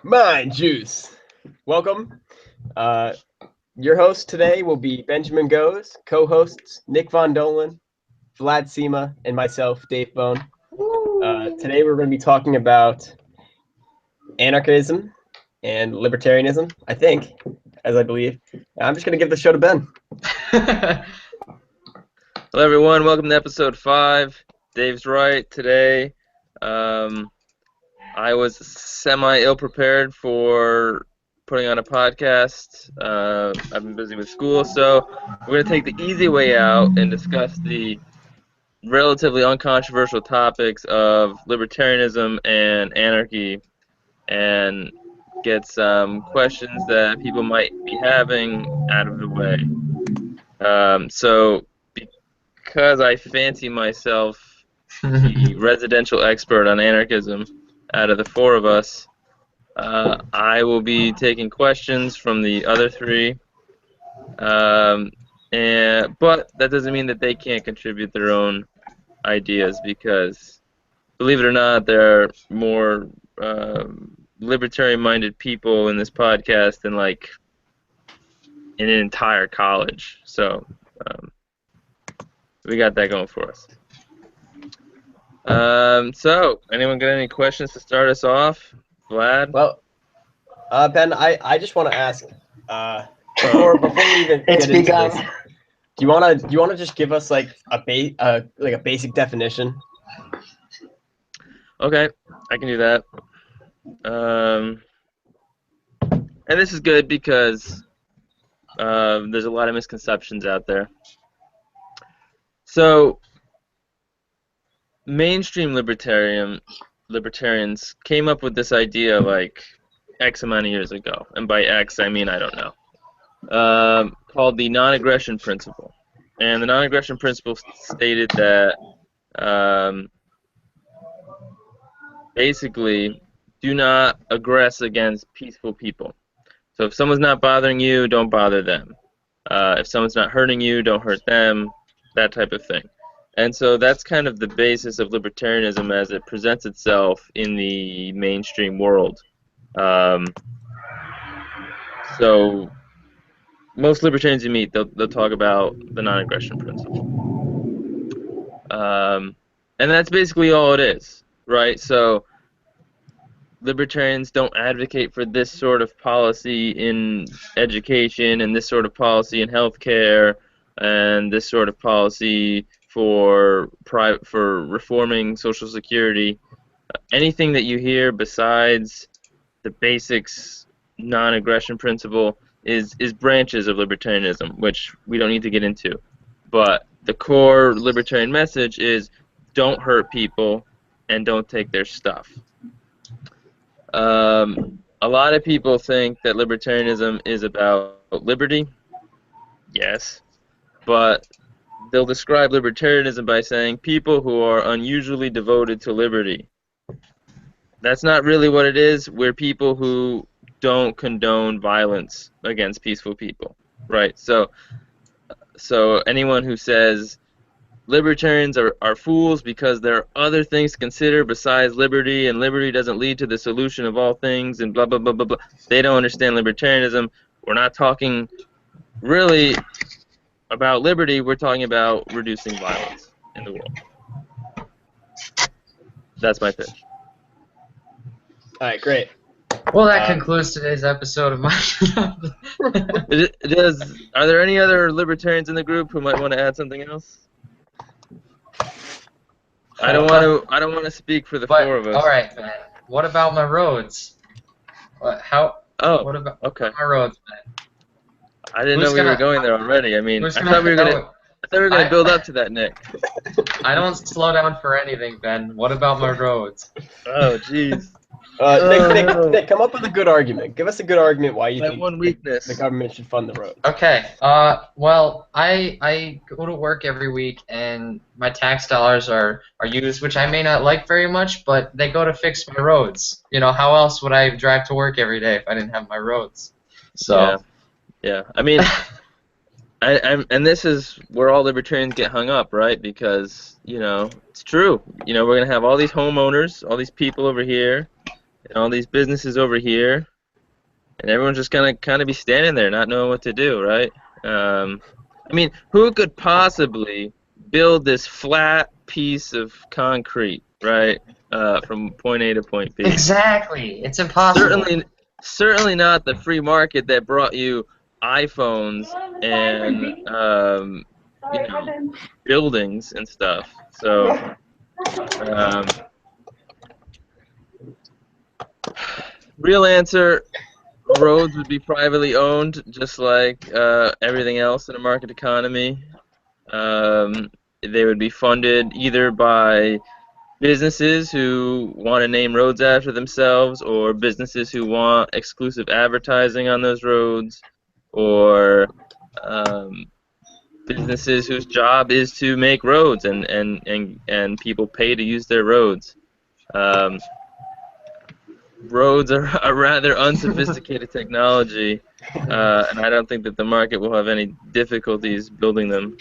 Mind juice. Welcome. Your host today will be Benjamin Goes. Co-hosts Nick Von Dolan, Vlad Sema, and myself, Dave Bone. Today we're going to be talking about anarchism and libertarianism, I think, as I believe. I'm just going to give the show to Ben. Hello everyone, welcome to episode 5. Dave's right. Today I was semi-ill prepared for putting on a podcast. I've been busy with school, so we're going to take the easy way out and discuss the relatively uncontroversial topics of libertarianism and anarchy and get some questions that people might be having out of the way. So because I fancy myself the residential expert on anarchism out of the 4 of us, I will be taking questions from the other 3. But that doesn't mean that they can't contribute their own ideas, because, believe it or not, there are more libertarian-minded people in this podcast than, like, in an entire college. So we got that going for us. So, anyone got any questions to start us off? Vlad? Well, Ben, I just want to ask before we even get into this. Do you wanna just give us like a basic definition? Okay, I can do that. And this is good because there's a lot of misconceptions out there. So, mainstream libertarians came up with this idea like X amount of years ago, and by X I mean I don't know, called the non-aggression principle. And the non-aggression principle stated that basically, do not aggress against peaceful people. So if someone's not bothering you, don't bother them. If someone's not hurting you, don't hurt them, that type of thing. And so that's kind of the basis of libertarianism as it presents itself in the mainstream world. So most libertarians you meet, they'll talk about the non-aggression principle. And that's basically all it is, right? So libertarians don't advocate for this sort of policy in education and this sort of policy in healthcare and this sort of policy for reforming Social Security. Anything that you hear besides the basics non-aggression principle is branches of libertarianism, which we don't need to get into. But the core libertarian message is don't hurt people and don't take their stuff. A lot of people think that libertarianism is about liberty. Yes. But they'll describe libertarianism by saying people who are unusually devoted to liberty. That's not really what it is. We're people who don't condone violence against peaceful people, right? So anyone who says libertarians are fools because there are other things to consider besides liberty, and liberty doesn't lead to the solution of all things, and blah, blah, blah, blah, blah, they don't understand libertarianism. We're not talking really about liberty, we're talking about reducing violence in the world. That's my pitch. All right, great. Well, that concludes today's episode of my. Are there any other libertarians in the group who might want to add something else? I don't want to speak for the 4 of us. All right, man. What about my roads? What about my roads, man? I didn't know we were going there already. I mean, I thought we were gonna build up to that, Nick. I don't slow down for anything, Ben. What about my roads? Oh, jeez. Nick, come up with a good argument. Give us a good argument why you think one weakness. the government should fund the road. Okay. Well, I go to work every week, and my tax dollars are used, which I may not like very much, but they go to fix my roads. You know, how else would I drive to work every day if I didn't have my roads? So. Yeah. I mean, and this is where all libertarians get hung up, right? Because, you know, it's true. You know, we're going to have all these homeowners, all these people over here, and all these businesses over here, and everyone's just gonna kind of be standing there, not knowing what to do, right? I mean, who could possibly build this flat piece of concrete, right, from point A to point B? Exactly. It's impossible. Certainly not the free market that brought you iPhones and buildings and stuff. So real answer, roads would be privately owned, just like everything else in a market economy. They would be funded either by businesses who want to name roads after themselves, or businesses who want exclusive advertising on those roads, or businesses whose job is to make roads, and people pay to use their roads. Roads are a rather unsophisticated technology, and I don't think that the market will have any difficulties building them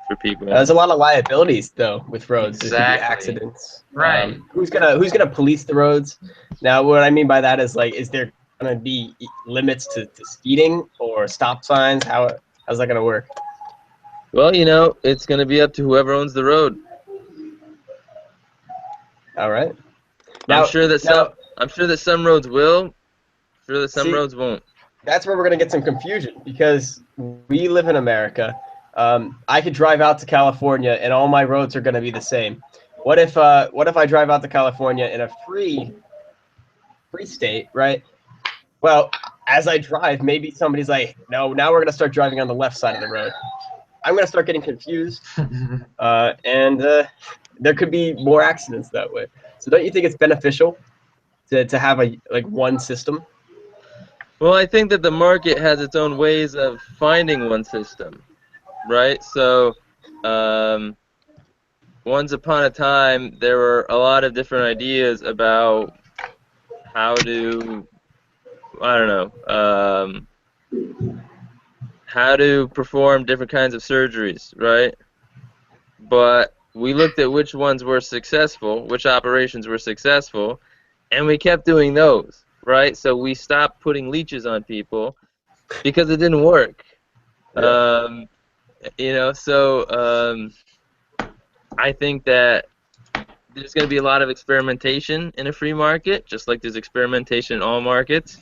for people. There's a lot of liabilities though with roads. There could be Exactly. accidents. Right. Who's gonna police the roads? Now, what I mean by that is like, is there gonna be limits to speeding or stop signs? How's that gonna work? Well, it's going to be up to whoever owns the road. All right. Now, I'm sure that some roads will. I'm sure that some roads won't. That's where we're gonna get some confusion, because we live in America. I could drive out to California and all my roads are gonna be the same. What if I drive out to California in a free state, right? Well, as I drive, maybe somebody's like, no, now we're gonna start driving on the left side of the road. I'm gonna start getting confused, and there could be more accidents that way. So don't you think it's beneficial to have one system? Well, I think that the market has its own ways of finding one system, right? So, once upon a time, there were a lot of different ideas about how to, I don't know, how to perform different kinds of surgeries, right? But we looked at which ones were successful, which operations were successful, and we kept doing those, right? So we stopped putting leeches on people because it didn't work. Yeah. I think that there's going to be a lot of experimentation in a free market, just like there's experimentation in all markets.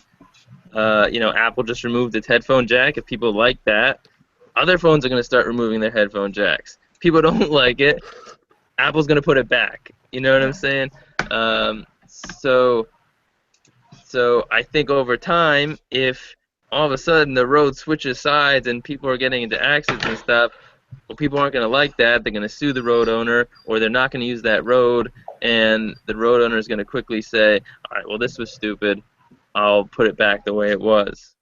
Apple just removed its headphone jack. If people like that, other phones are going to start removing their headphone jacks. People don't like it, Apple's going to put it back. You know what I'm saying? So I think over time, if all of a sudden the road switches sides and people are getting into accidents and stuff, well, people aren't going to like that. They're going to sue the road owner, or they're not going to use that road, and the road owner is going to quickly say, all right, well, this was stupid. I'll put it back the way it was.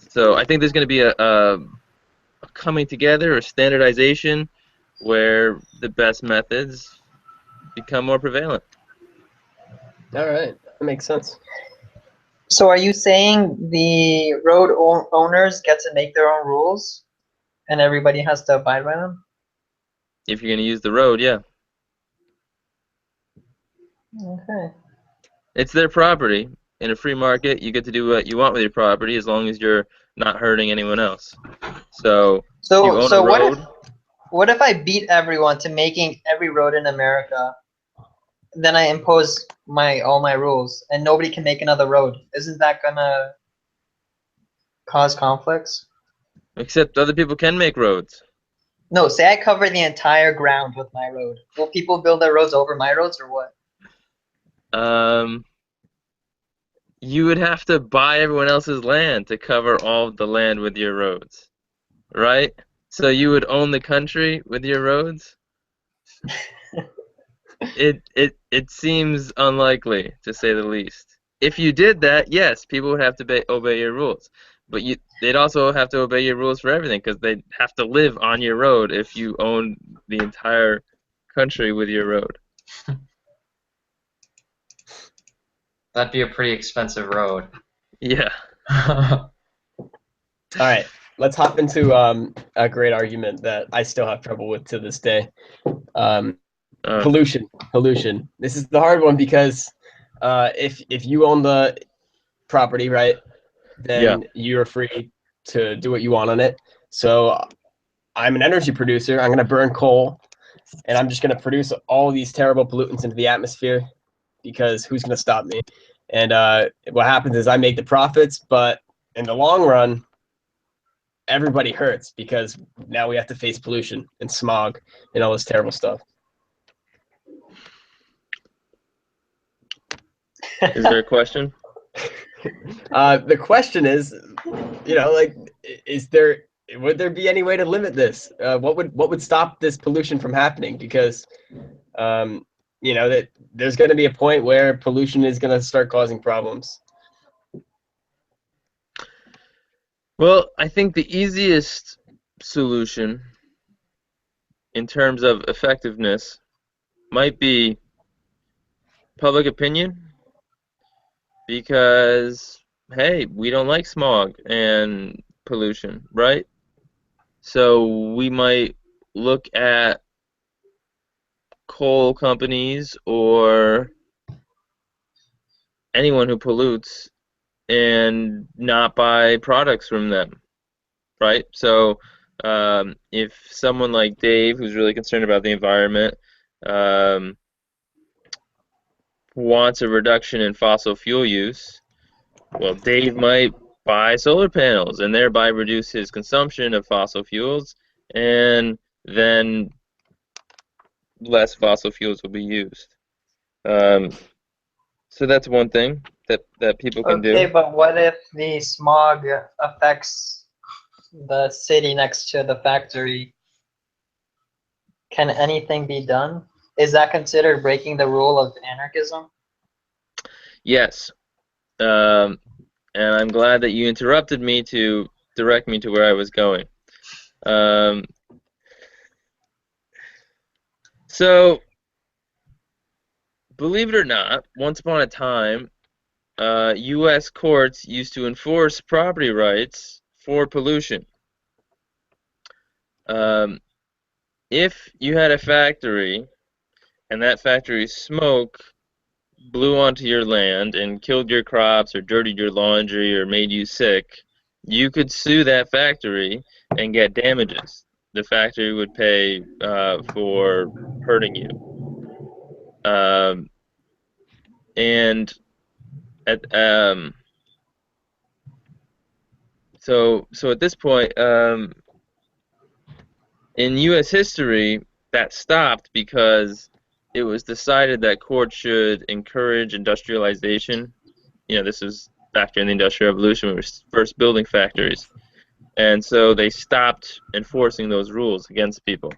So I think there's going to be a coming together, or standardization, where the best methods become more prevalent. All right, that makes sense. So are you saying the road owners get to make their own rules and everybody has to abide by them? If you're going to use the road, yeah. Okay. It's their property. In a free market, you get to do what you want with your property as long as you're not hurting anyone else. So you own a road. What if I beat everyone to making every road in America? Then I impose all my rules and nobody can make another road. Isn't that gonna cause conflicts? Except other people can make roads. No, say I cover the entire ground with my road. Will people build their roads over my roads or what? You would have to buy everyone else's land to cover all of the land with your roads, right? So you would own the country with your roads? It seems unlikely, to say the least. If you did that, yes, people would have to obey your rules. But they'd also have to obey your rules for everything, because they'd have to live on your road if you owned the entire country with your road. That'd be a pretty expensive road. Yeah. All right, let's hop into a great argument that I still have trouble with to this day. Pollution. This is the hard one because if you own the property, right, Yeah. then you're free to do what you want on it. So I'm an energy producer. I'm going to burn coal, and I'm just going to produce all these terrible pollutants into the atmosphere because who's going to stop me? And what happens is I make the profits, but in the long run, everybody hurts because now we have to face pollution and smog and all this terrible stuff. Is there a question? The question is, like, would there be any way to limit this? What would stop this pollution from happening? Because, that there's going to be a point where pollution is going to start causing problems. Well, I think the easiest solution in terms of effectiveness might be public opinion, because hey, we don't like smog and pollution, right? So we might look at coal companies or anyone who pollutes and not buy products from them, right? So if someone like Dave, who's really concerned about the environment, um, wants a reduction in fossil fuel use, well, Dave might buy solar panels and thereby reduce his consumption of fossil fuels, and then less fossil fuels will be used. So that's one thing that people can Okay, do. but what if the smog affects the city next to the factory? Can anything be done? Is that considered breaking the rule of anarchism? Yes, and I'm glad that you interrupted me to direct me to where I was going. So, believe it or not, once upon a time, U.S. courts used to enforce property rights for pollution. If you had a factory and that factory's smoke blew onto your land and killed your crops or dirtied your laundry or made you sick, you could sue that factory and get damages. The factory would pay for hurting you. And at so at this point, in U.S. history, that stopped because it was decided that courts should encourage industrialization. This was back during the Industrial Revolution when we were first building factories. And so they stopped enforcing those rules against people.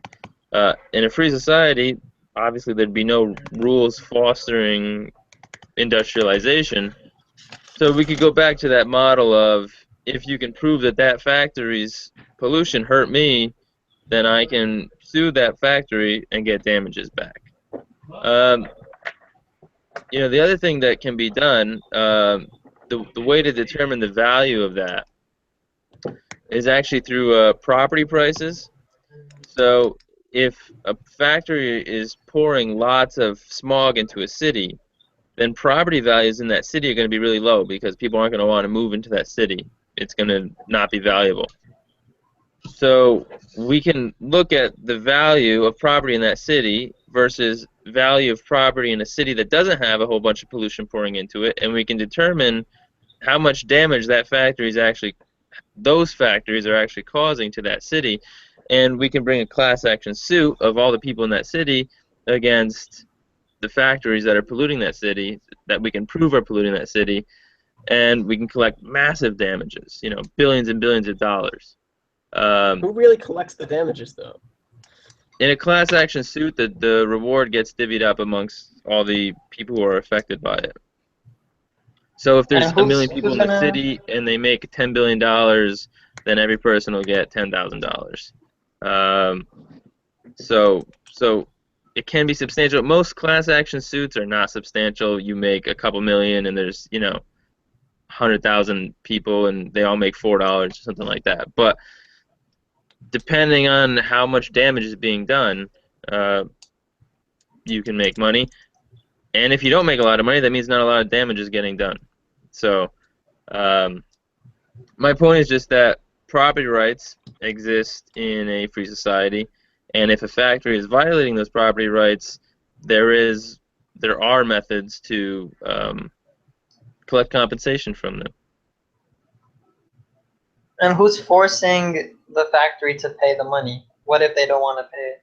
In a free society, obviously there'd be no rules fostering industrialization. So we could go back to that model of, if you can prove that that factory's pollution hurt me, then I can sue that factory and get damages back. The other thing that can be done, the way to determine the value of that is actually through property prices. So if a factory is pouring lots of smog into a city, then property values in that city are going to be really low because people aren't going to want to move into that city. It's going to not be valuable. So we can look at the value of property in that city versus value of property in a city that doesn't have a whole bunch of pollution pouring into it, and we can determine how much damage those factories are actually causing to that city, and we can bring a class action suit of all the people in that city against the factories that are polluting that city, that we can prove are polluting that city, and we can collect massive damages, billions and billions of dollars. Who really collects the damages, though? In a class action suit, the reward gets divvied up amongst all the people who are affected by it. So if there's And a million who's people in the gonna? city and they make $10 billion, then every person will get $10,000. So it can be substantial. Most class action suits are not substantial. You make a couple million and there's 100,000 people and they all make $4 or something like that. But depending on how much damage is being done, you can make money. And if you don't make a lot of money, that means not a lot of damage is getting done. So my point is just that property rights exist in a free society, and if a factory is violating those property rights, there are methods to collect compensation from them. And who's forcing the factory to pay the money? What if they don't want to pay it?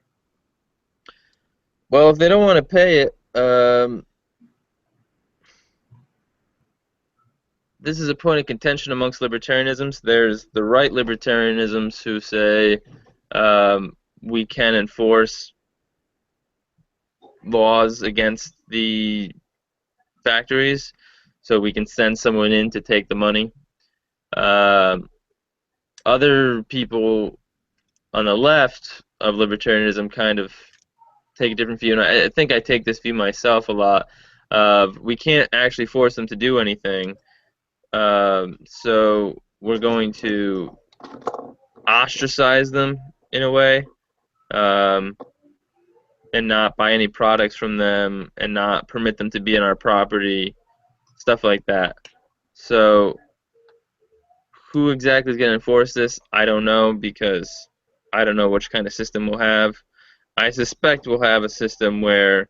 Well, if they don't want to pay it, this is a point of contention amongst libertarianisms. There's the right libertarianisms who say we can enforce laws against the factories, so we can send someone in to take the money. Other people on the left of libertarianism kind of take a different view, and I think I take this view myself a lot. We can't actually force them to do anything, so we're going to ostracize them in a way, and not buy any products from them, and not permit them to be in our property, stuff like that. So who exactly is going to enforce this? I don't know, because I don't know which kind of system we'll have. I suspect we'll have a system where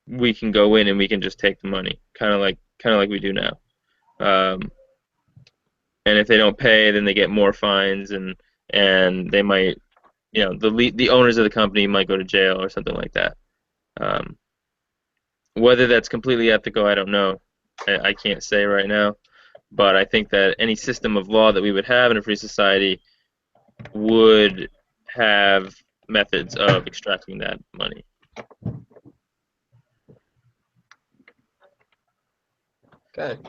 we can go in and we can just take the money, kind of like we do now. And if they don't pay, then they get more fines, and they might, the owners of the company might go to jail or something like that. Whether that's completely ethical, I don't know. I can't say right now. But I think that any system of law that we would have in a free society would have methods of extracting that money. Okay.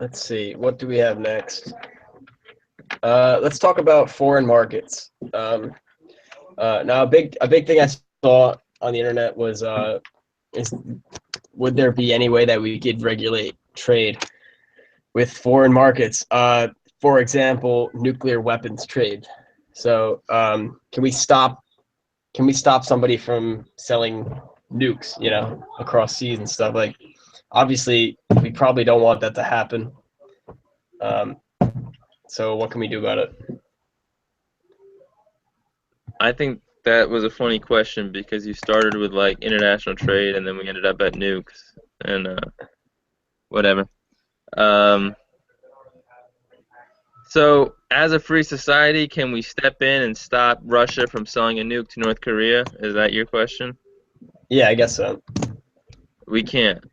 Let's see. What do we have next? Let's talk about foreign markets. Now, a big thing I saw on the internet was would there be any way that we could regulate trade with foreign markets? For example, nuclear weapons trade. So, can we stop somebody from selling nukes, across seas and stuff? Like, obviously, we probably don't want that to happen. So what can we do about it? I think that was a funny question, because you started with like international trade, and then we ended up at nukes and whatever. So, as a free society, can we step in and stop Russia from selling a nuke to North Korea? Is that your question? Yeah, I guess so. We can't.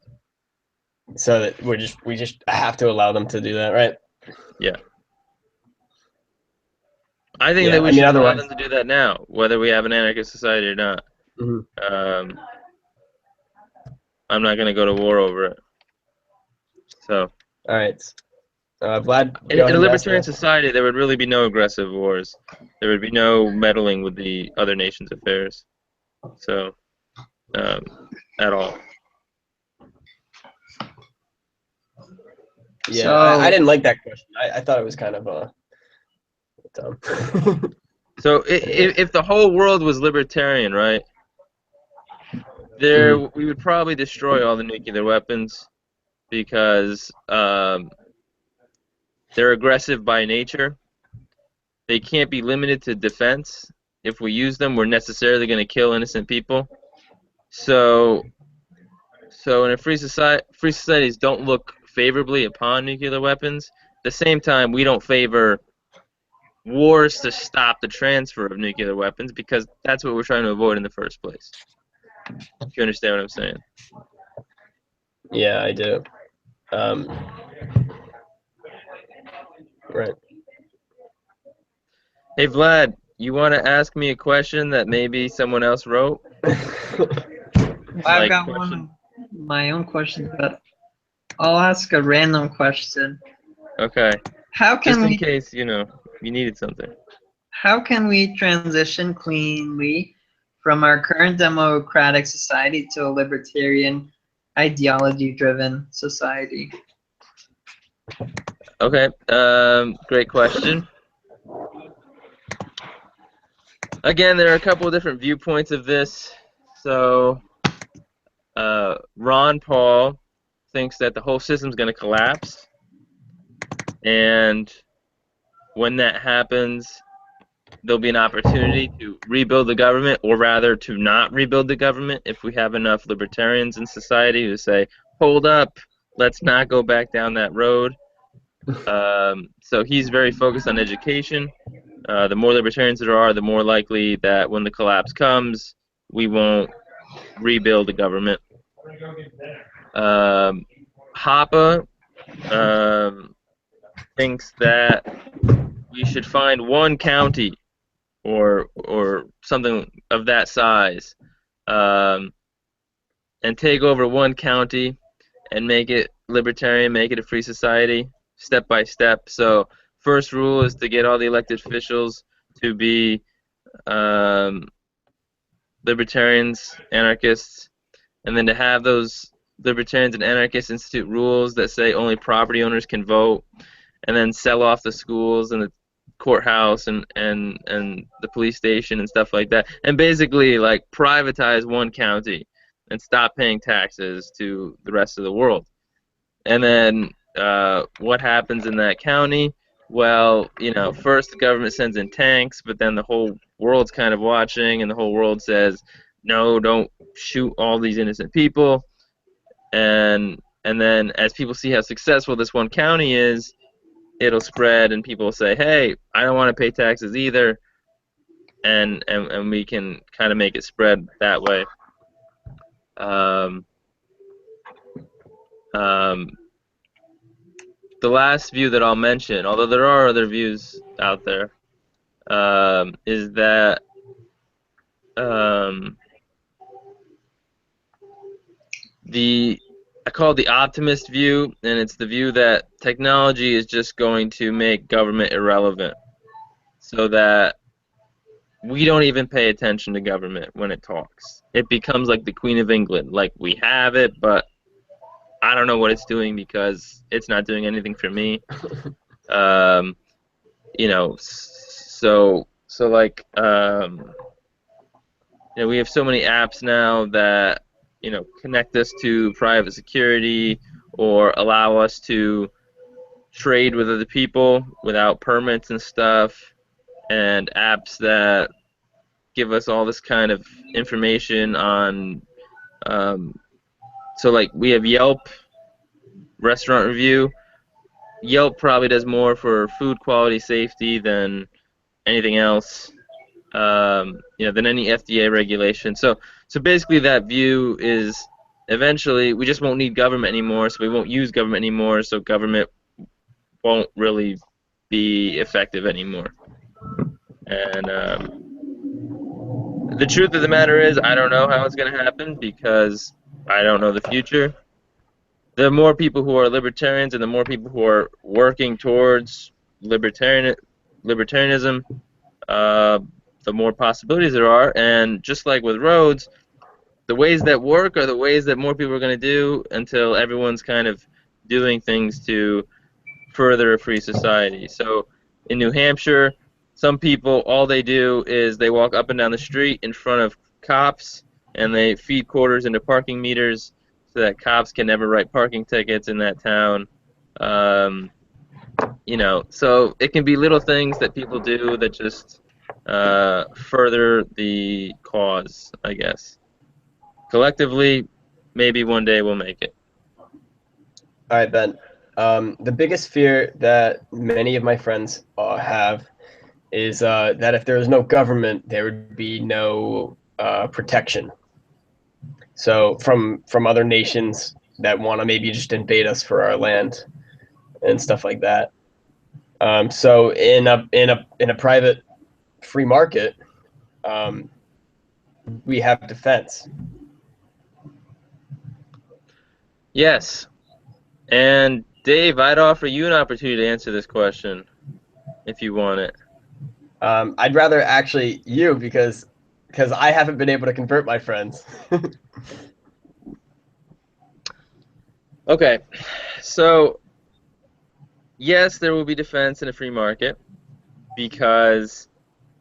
So that we just have to allow them to do that, right? Yeah. I think Yeah, that we I mean, should allow otherwise, them to do that now, whether we have an anarchist society or not. Mhm. I'm not going to go to war over it. So, All right. Vlad, in go a ahead and ask libertarian me. society, there would really be no aggressive wars. There would be no meddling with the other nation's affairs. So, at all. Yeah, So I didn't like that question. I thought it was kind of dumb. So, if the whole world was libertarian, right, we would probably destroy all the nuclear weapons, because they're aggressive by nature. They can't be limited to defense. If we use them, we're necessarily going to kill innocent people. So in a free societies don't look favorably upon nuclear weapons. At the same time, we don't favor wars to stop the transfer of nuclear weapons, because that's what we're trying to avoid in the first place. If you understand what I'm saying. Yeah, I do. Right. Hey Vlad, you want to ask me a question that maybe someone else wrote? I've got one of my own questions, but I'll ask a random question. Okay. How Just can in we case, you needed something. how can we transition cleanly from our current democratic society to a libertarian ideology-driven society? Okay. Great question. Again, there are a couple of different viewpoints of this. So, Ron Paul thinks that the whole system's going to collapse, and when that happens, there'll be an opportunity to rebuild the government, or rather to not rebuild the government if we have enough libertarians in society who say, hold up, let's not go back down that road. So he's very focused on education. The more libertarians there are, the more likely that when the collapse comes, we won't rebuild the government. Hoppe thinks that we should find one county or something of that size, and take over one county and make it libertarian, make it a free society, step by step. So first rule is to get all the elected officials to be libertarians, anarchists, and then to have those libertarians and anarchists institute rules that say only property owners can vote, and then sell off the schools and the courthouse and the police station and stuff like that, and basically like privatize one county and stop paying taxes to the rest of the world. And then what happens in that county? Well, first the government sends in tanks, but then the whole world's kind of watching, and the whole world says, no, don't shoot all these innocent people. And then as people see how successful this one county is, it'll spread, and people will say, hey, I don't want to pay taxes either, and we can kind of make it spread that way. The last view that I'll mention, although there are other views out there, is that I call it the optimist view, and it's the view that technology is just going to make government irrelevant, so that we don't even pay attention to government when it talks. It becomes like the Queen of England, like we have it, but I don't know what it's doing because it's not doing anything for me. So like, we have so many apps now that connect us to private security or allow us to trade with other people without permits and stuff, and apps that give us all this kind of information on. So like we have Yelp, restaurant review. Yelp probably does more for food quality safety than anything else, than any FDA regulation. So basically that view is eventually we just won't need government anymore, so we won't use government anymore, so government won't really be effective anymore. And the truth of the matter is, I don't know how it's going to happen because I don't know the future. The more people who are libertarians and the more people who are working towards libertarianism, the more possibilities there are. And just like with roads, the ways that work are the ways that more people are going to do until everyone's kind of doing things to further a free society. So in New Hampshire, some people, all they do is they walk up and down the street in front of cops, and they feed quarters into parking meters so that cops can never write parking tickets in that town. So it can be little things that people do that just further the cause, I guess. Collectively, maybe one day we'll make it. All right, Ben. The biggest fear that many of my friends have is that if there was no government, there would be no protection. So from other nations that want to maybe just invade us for our land and stuff like that. So in a private free market, we have defense. Yes. And Dave, I'd offer you an opportunity to answer this question if you want it. I'd rather actually you because I haven't been able to convert my friends. Okay. So yes, there will be defense in a free market because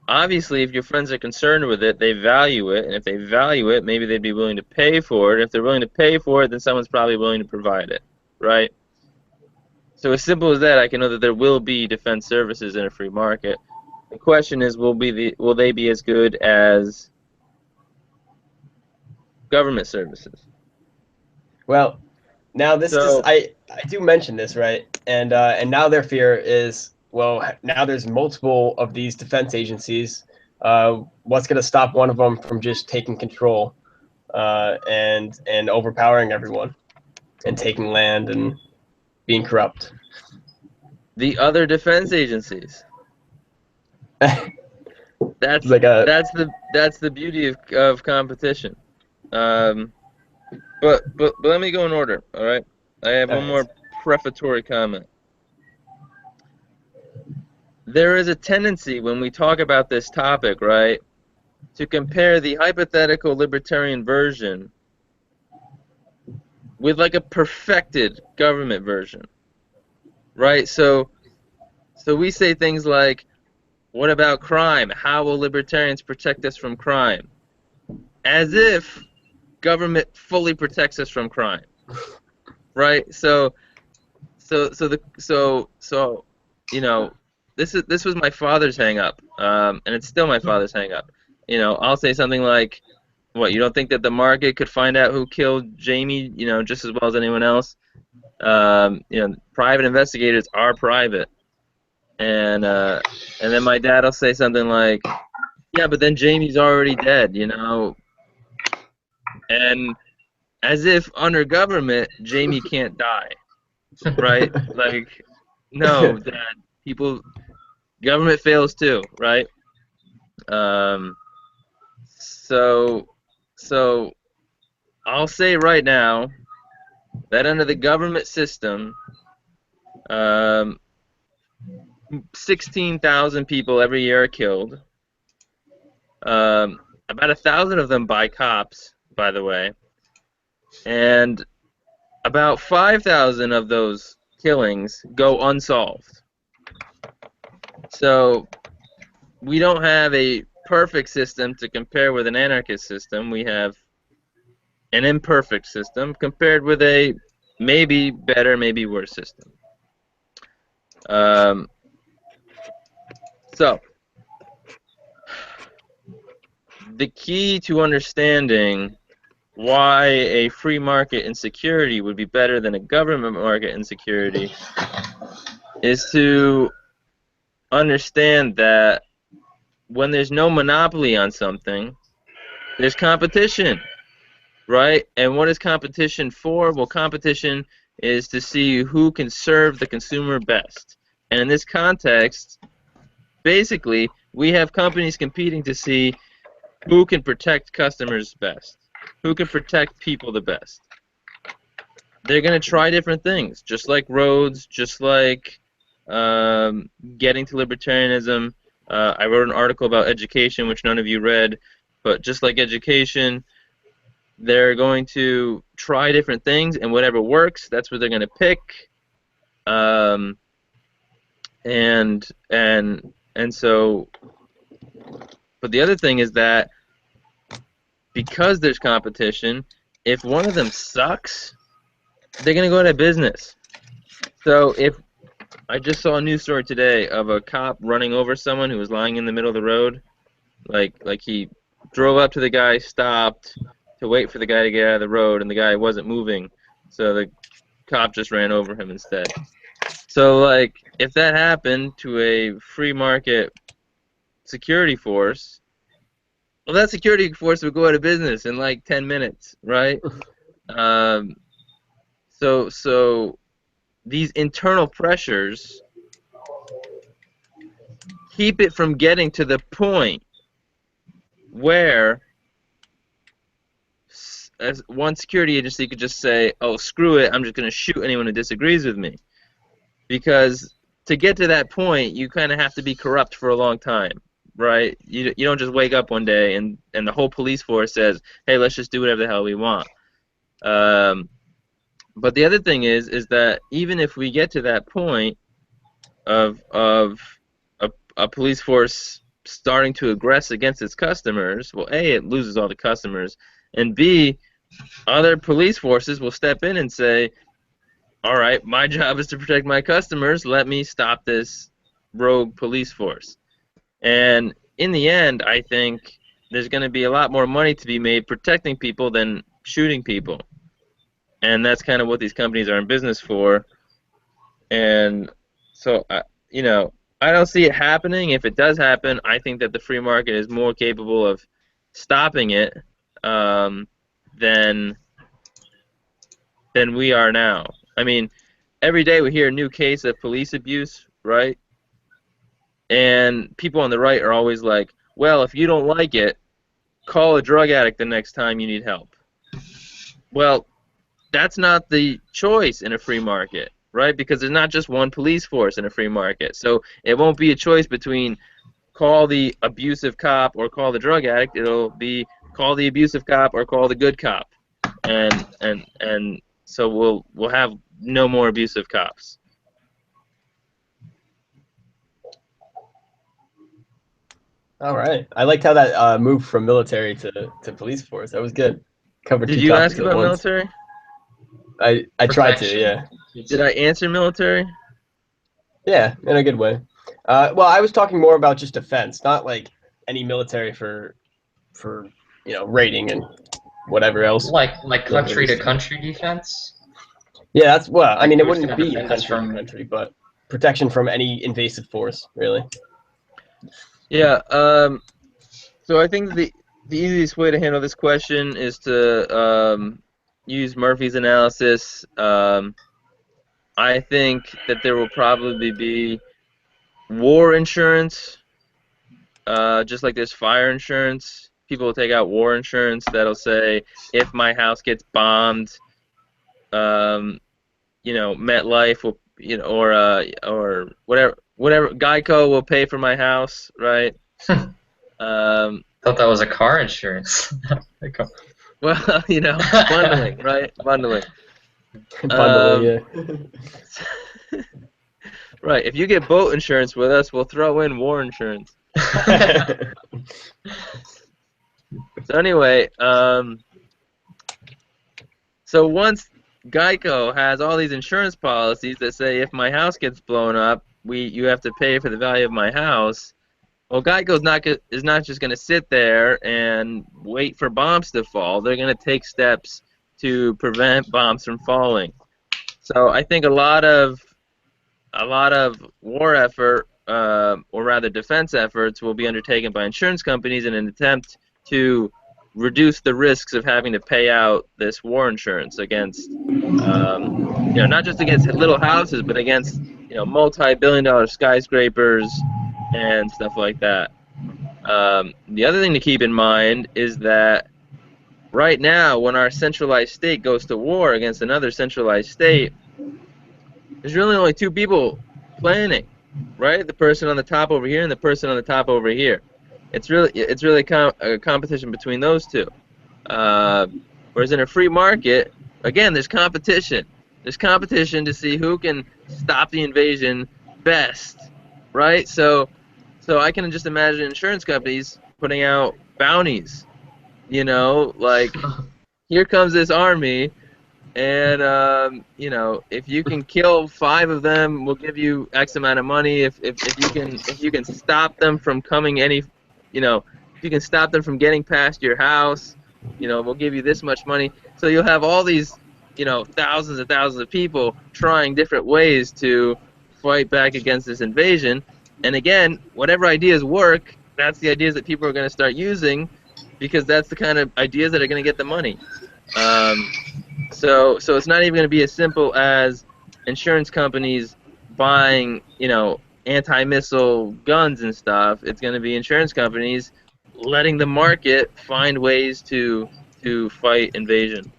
obviously, if your friends are concerned with it, they value it, and if they value it, maybe they'd be willing to pay for it. If they're willing to pay for it, then someone's probably willing to provide it, right? So as simple as that, I can know that there will be defense services in a free market. The question is, will they be as good as government services? Well, now this is So I do mention this, right? And now their fear is, well, now there's multiple of these defense agencies. What's going to stop one of them from just taking control and overpowering everyone and taking land and being corrupt? the other defense agencies. That's Like a that's the beauty of competition. But let me go in order. All right. I have one more prefatory comment. There is a tendency when we talk about this topic, right, to compare the hypothetical libertarian version with like a perfected government version, right? So we say things like, what about crime? How will libertarians protect us from crime? As if government fully protects us from crime, right? So you know, this was my father's hang up, and it's still my father's hang up. You know, I'll say something like, what, you don't think that the market could find out who killed Jamie, you know, just as well as anyone else? You know, private investigators are private. And then my dad will say something like, yeah, but then Jamie's already dead, you know? And as if under government, Jamie can't die, right? Like, no, Dad, government fails too, right? Um, so, so I'll say right now that under the government system, 16,000 people every year are killed. About 1,000 of them by cops, by the way, and about 5,000 of those killings go unsolved. So we don't have a perfect system to compare with an anarchist system. We have an imperfect system compared with a maybe better, maybe worse system. So the key to understanding why a free market in security would be better than a government market in security is to understand that when there's no monopoly on something, there's competition, right? And what is competition for? Well, competition is to see who can serve the consumer best. And in this context, basically, we have companies competing to see who can protect customers best, who can protect people the best. They're going to try different things, just like roads, just like getting to libertarianism. I wrote an article about education, which none of you read, but just like education, they're going to try different things, and whatever works, that's what they're going to pick. And so, but the other thing is that because there's competition, if one of them sucks, they're going to go out of business. So if I just saw a news story today of a cop running over someone who was lying in the middle of the road, like he drove up to the guy, stopped to wait for the guy to get out of the road, and the guy wasn't moving, so the cop just ran over him instead. So, like, if that happened to a free market security force, well, that security force would go out of business in like 10 minutes, right? So these internal pressures keep it from getting to the point where as one security agency could just say, oh, screw it, I'm just going to shoot anyone who disagrees with me. Because to get to that point, you kind of have to be corrupt for a long time, right? You don't just wake up one day and the whole police force says, hey, let's just do whatever the hell we want. But the other thing is that even if we get to that point of a police force starting to aggress against its customers, well, A, it loses all the customers, and B, other police forces will step in and say, all right, my job is to protect my customers, let me stop this rogue police force. And in the end, I think there's going to be a lot more money to be made protecting people than shooting people. And that's kind of what these companies are in business for. And so, I don't see it happening. If it does happen, I think that the free market is more capable of stopping it than we are now. I mean, every day we hear a new case of police abuse, right? And people on the right are always like, well, if you don't like it, call a drug addict the next time you need help. Well, that's not the choice in a free market, right? Because there's not just one police force in a free market. So it won't be a choice between call the abusive cop or call the drug addict. It'll be call the abusive cop or call the good cop. And so we'll have no more abusive cops. All right. I liked how that moved from military to police force. That was good. Covered Did two you topics ask at about once. military? I tried to, Protection. yeah. Did I answer military? Yeah, in a good way. Well, I was talking more about just defense, not like any military for raiding and whatever else. Like country to country defense. Yeah, that's well. I Like mean, it who's wouldn't gonna be defend us country to from? country, but protection from any invasive force, really. Yeah. So I think the easiest way to handle this question is to use Murphy's analysis. I think that there will probably be war insurance, just like there's fire insurance. People will take out war insurance that'll say if my house gets bombed, MetLife will, or whatever Geico will pay for my house, right? Um, Thought that was a car insurance. well, bundling, right? Bundling. Bundling, yeah. Right. If you get boat insurance with us, we'll throw in war insurance. So anyway, so once Geico has all these insurance policies that say if my house gets blown up, you have to pay for the value of my house. Well, Geico's is not just going to sit there and wait for bombs to fall. They're going to take steps to prevent bombs from falling. So I think a lot of war effort, or rather defense efforts, will be undertaken by insurance companies in an attempt to reduce the risks of having to pay out this war insurance against, not just against little houses, but against, multi-billion-dollar skyscrapers and stuff like that. The other thing to keep in mind is that right now, when our centralized state goes to war against another centralized state, there's really only two people planning, right? The person on the top over here and the person on the top over here. It's really a competition between those two. Whereas in a free market, again, there's competition. There's competition to see who can stop the invasion best, right? So I can just imagine insurance companies putting out bounties. Like here comes this army. And if you can kill 5 of them, we'll give you X amount of money. If you can stop them from coming if you can stop them from getting past your house, we'll give you this much money. So you'll have all these, thousands and thousands of people trying different ways to fight back against this invasion. And again, whatever ideas work, that's the ideas that people are going to start using, because that's the kind of ideas that are going to get the money. So it's not even going to be as simple as insurance companies buying, anti-missile guns and stuff. It's going to be insurance companies letting the market find ways to fight invasion.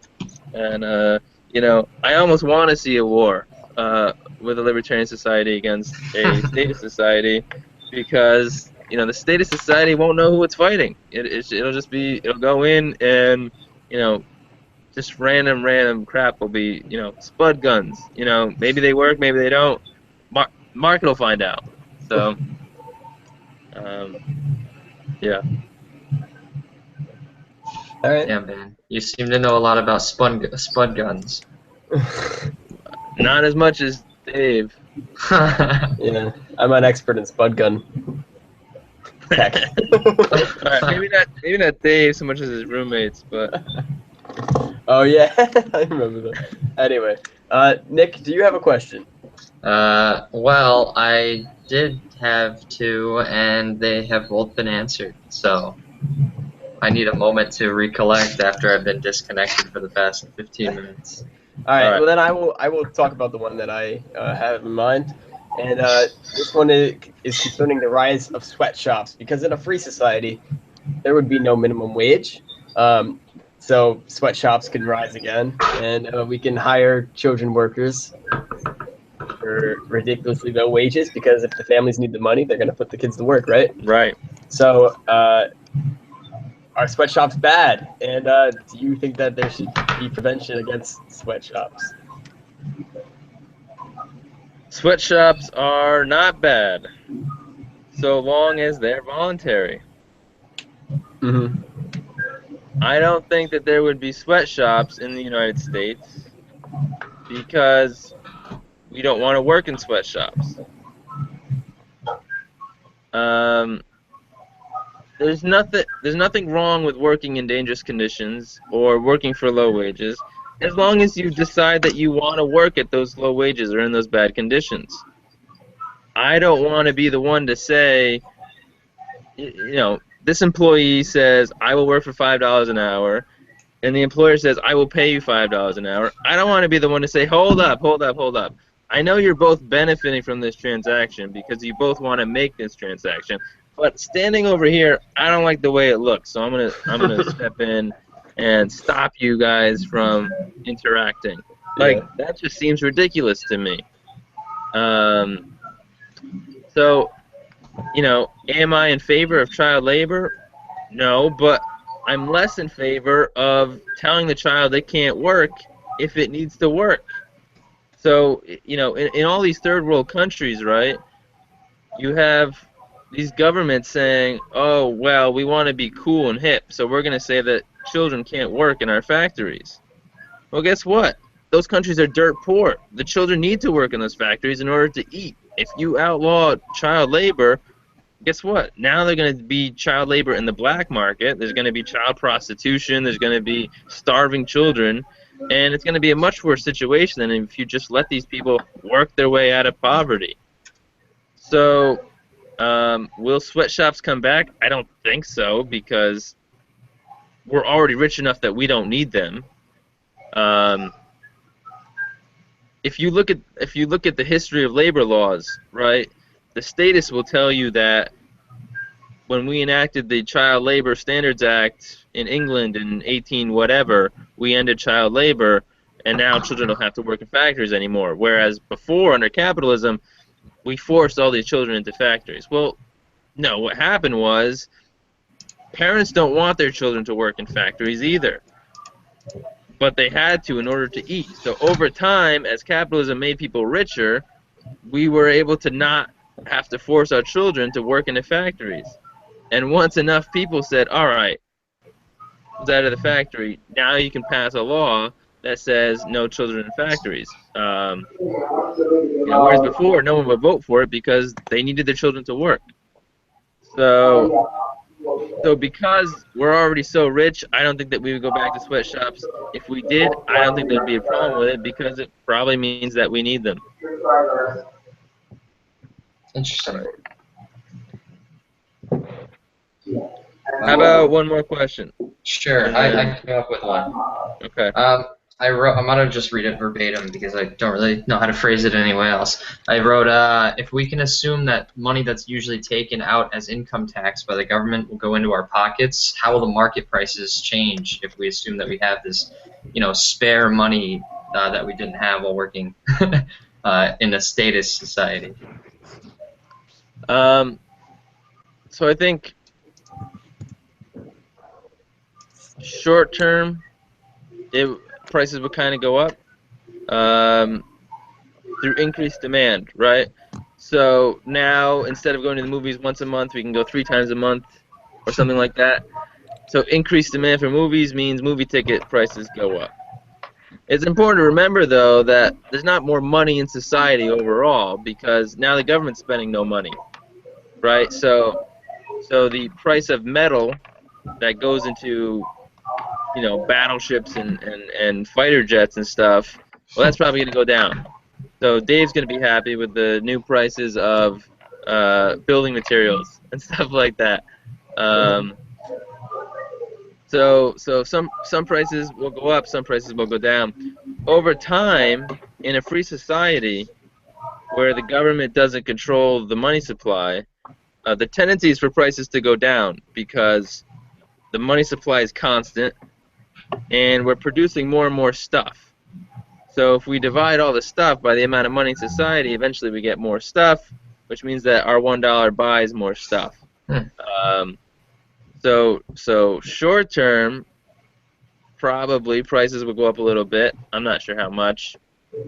And I almost want to see a war with a libertarian society against a statist society, because the statist society won't know who it's fighting. It'll go in and just random crap will be, spud guns. Maybe they work, maybe they don't. Market will find out. So, Yeah. All right. Yeah, man. You seem to know a lot about spud guns. Not as much as Dave. Yeah, I'm an expert in spud gun tech. All right, maybe not Dave so much as his roommates, but Oh yeah, I remember that. Anyway, Nick, do you have a question? Well, I did have two, and they have both been answered. So I need a moment to recollect after I've been disconnected for the past 15 minutes. All all right, right. well then I will talk about the one that I have in mind, and this one is concerning the rise of sweatshops because in a free society there would be no minimum wage, um, so sweatshops can rise again, and we can hire children workers for ridiculously low wages because if the families need the money, they're going to put the kids to work, right? Right. So are sweatshops bad? And do you think that there should be prevention against sweatshops? Sweatshops are not bad so long as they're voluntary. Mm-hmm. I don't think that there would be sweatshops in the United States because we don't want to work in sweatshops. Um, there's nothing wrong with working in dangerous conditions or working for low wages as long as you decide that you want to work at those low wages or in those bad conditions. I don't want to be the one to say, this employee says I will work for $5 an hour, and the employer says I will pay you $5 an hour. I don't want to be the one to say, hold up, hold up, hold up. I know you're both benefiting from this transaction because you both want to make this transaction, but standing over here, I don't like the way it looks, so I'm gonna step in and stop you guys from interacting. Like Yeah. that just seems ridiculous to me. Um, so am I in favor of child labor? No, but I'm less in favor of telling the child they can't work if it needs to work. So, in all these third world countries, right, you have these governments saying, oh, well, we want to be cool and hip, so we're going to say that children can't work in our factories. Well, guess what? Those countries are dirt poor. The children need to work in those factories in order to eat. If you outlaw child labor, guess what? Now they're going to be child labor in the black market. There's going to be child prostitution. There's going to be starving children. And it's going to be a much worse situation than if you just let these people work their way out of poverty. So, will sweatshops come back? I don't think so because we're already rich enough that we don't need them. If you look at the history of labor laws, right, the status will tell you that when we enacted the Child Labor Standards Act in England in 18 whatever, we ended child labor, and now children don't have to work in factories anymore. Whereas before, under capitalism, we forced all these children into factories. Well, no, what happened was parents don't want their children to work in factories either, but they had to in order to eat. So over time, as capitalism made people richer, we were able to not have to force our children to work in the factories. And once enough people said, all right, out of the factory, now you can pass a law that says no children in factories. Whereas before, no one would vote for it because they needed their children to work. So because we're already so rich, I don't think that we would go back to sweatshops. If we did, I don't think there'd be a problem with it because it probably means that we need them. Interesting. How about one more question? Sure, And I then, came up with one. okay. I wrote. I'm gonna just read it verbatim because I don't really know how to phrase it anyway else. I wrote, if we can assume that money that's usually taken out as income tax by the government will go into our pockets, how will the market prices change if we assume that we have this, spare money that we didn't have while working in a status society? So I think short term, prices would kind of go up through increased demand, right? So now instead of going to the movies once a month, we can go 3 times a month or something like that. So increased demand for movies means movie ticket prices go up. It's important to remember, though, that there's not more money in society overall because now the government's spending no money, right? So the price of metal that goes into, battleships and fighter jets and stuff, well, that's probably going to go down. So Dave's going to be happy with the new prices of building materials and stuff like that. So some prices will go up, some prices will go down. Over time, in a free society where the government doesn't control the money supply, the tendency is for prices to go down because the money supply is constant and we're producing more and more stuff. So if we divide all the stuff by the amount of money in society, eventually we get more stuff, which means that our $1 buys more stuff. Um, so short term, probably prices will go up a little bit. I'm not sure how much.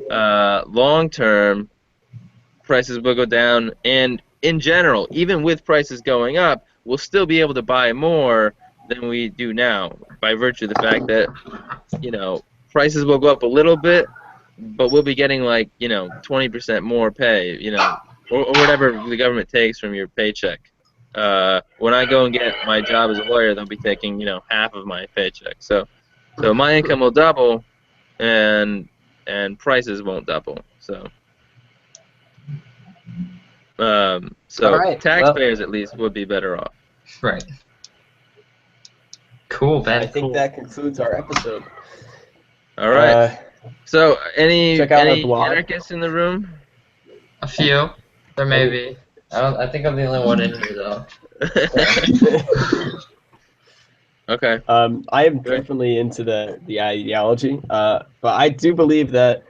Long term, prices will go down, and in general, even with prices going up, we'll still be able to buy more than we do now by virtue of the fact that, prices will go up a little bit, but we'll be getting 20% more pay, or whatever the government takes from your paycheck. When I go and get my job as a lawyer, they'll be taking, half of my paycheck. So my income will double, and prices won't double. So All right, taxpayers at least would be better off. Right. Cool, Ben. I think that concludes our episode. All right. So any check out our blog. anarchists in the room? A few. There may be. I think I'm the only one in here though. Okay. I am definitely into the ideology, but I do believe that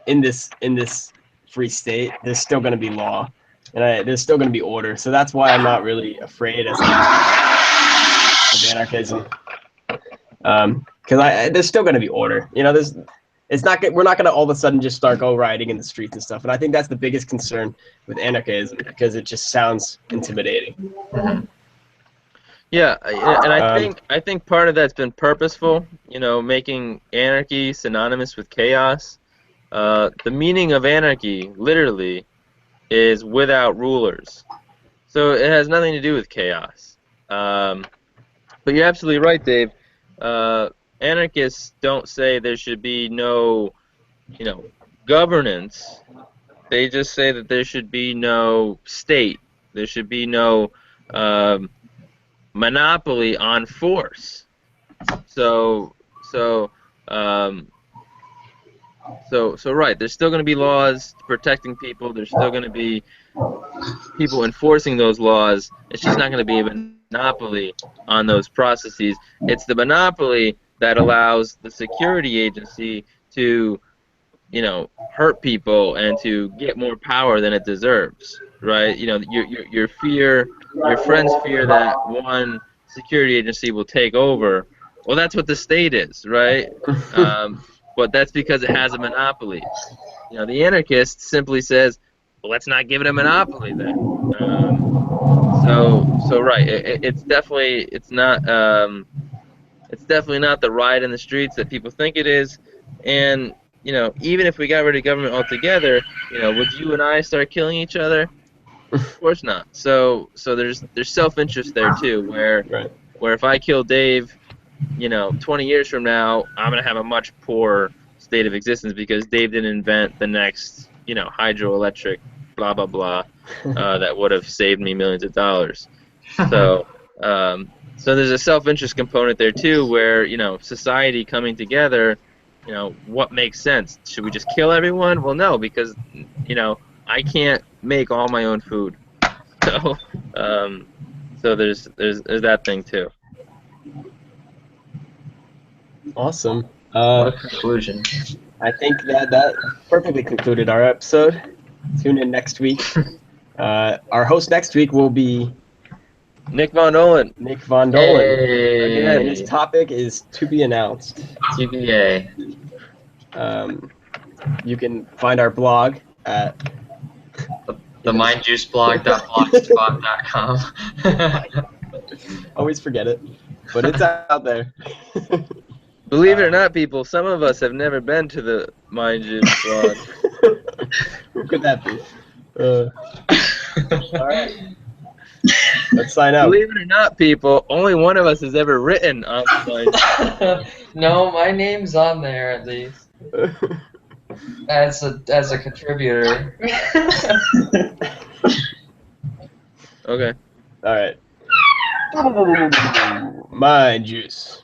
in this free state, there's still going to be law, and there's still going to be order. So that's why I'm not really afraid of anarchism, because there's still going to be order. We're not going to all of a sudden just start rioting in the streets and stuff. And I think that's the biggest concern with anarchism, because it just sounds intimidating. Mm-hmm. Yeah, and I think part of that's been purposeful, making anarchy synonymous with chaos. The meaning of anarchy, literally, is without rulers. So it has nothing to do with chaos. But you're absolutely right, Dave. Anarchists don't say there should be no, governance. They just say that there should be no state. There should be no monopoly on force. So right. There's still going to be laws protecting people. There's still going to be people enforcing those laws. It's just not going to be a monopoly on those processes. It's the monopoly that allows the security agency to, hurt people and to get more power than it deserves. Right? Your friends fear that one security agency will take over. Well, that's what the state is, right? But that's because it has a monopoly. The anarchist simply says, well, let's not give it a monopoly then. So right, it's definitely not the riot in the streets that people think it is. And even if we got rid of government altogether, would you and I start killing each other? Of course not. So there's self-interest there too, where if I kill Dave, 20 years from now, I'm gonna have a much poorer state of existence because Dave didn't invent the next, hydroelectric, blah blah blah, that would have saved me millions of dollars. So there's a self-interest component there too, where society coming together, what makes sense? Should we just kill everyone? Well, no, because I can't make all my own food. So there's that thing too. Awesome. What a conclusion. I think that perfectly concluded our episode. Tune in next week. Our host next week will be Nick Von Dolan. Hey. Again, and his topic is to be announced. TBA. You can find our blog at The Yes. mindjuiceblog.blogspot.com. Always forget it, but it's out there. Believe it or not, people, some of us have never been to the Mind Juice blog. Who could that be? All right. Let's sign out. Believe it or not, people, only one of us has ever written on the Mind Juice. No, my name's on there at least as a contributor. Okay. All right. Mind juice.